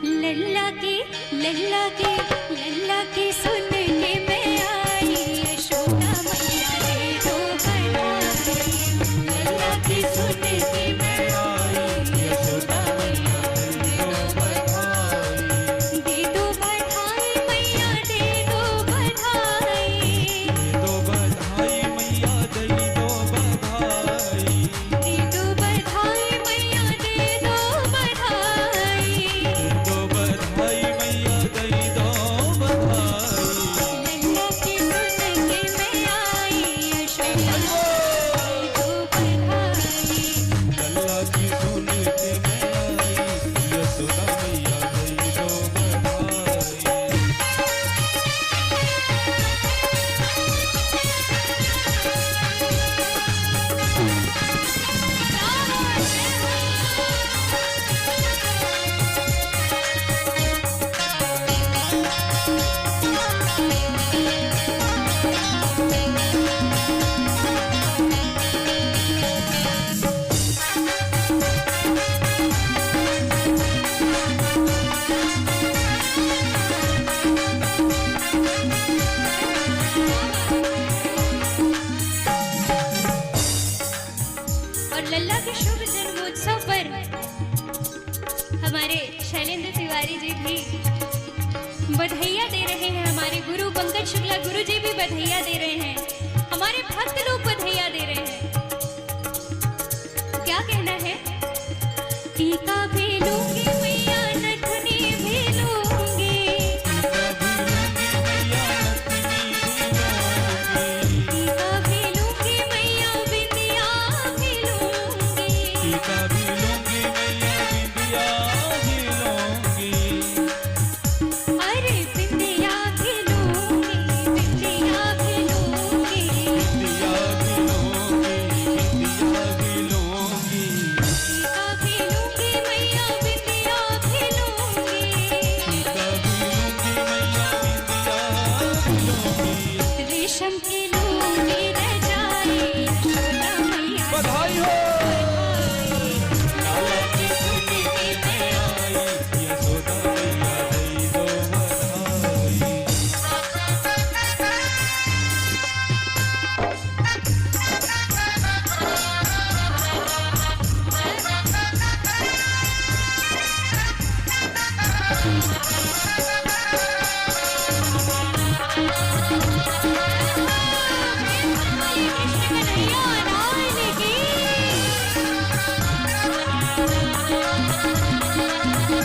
लल्ला की लल्ला की लल्ला की सुन के मैं आई, यशोदा मैया दे दो बधाई। लल्ला की सुन के मैं आई, यशोदा मैया दे दो बधाई। दे दो बधाई मैया दे दो बधाई। दो बधाई मैया दे दो बधाई। दे दो बधाई मैया दे दो बधाई। दो बधाई मैया दे दो बधाई। लल्ला की सुन के मैं आई, यशोदा दे दो बधाई। लल्ला की सुन के मैं आई, यशोदा मैया दे दो बधाई। और लल्ला के शुभ जन्मोत्सव पर हमारे शैलेंद्र तिवारी जी भी बधाइयाँ दे रहे हैं। हमारे गुरु पंकज शुक्ला गुरु जी भी बधाइयाँ दे रहे हैं। हमारे भक्त लोग बधाइयाँ दे रहे हैं। क्या कहना है? टीका भी लूंगी मैया, नथनी भी लूंगी। टीका भी लूंगी मैया, बिंदिया भी लूंगी। टीका भी लूंगी मैया, बिंदिया भी लूंगी। अरे बिंदिया भी लूंगी, बिंदिया भी लूंगी। बिंदिया भी लूंगी, बिंदिया भी लूंगी। टीका भी लूंगी मैया, बिंदिया भी लूंगी। टीका भी लूंगी मैया, बिंदिया भी लूंगी। रेशम के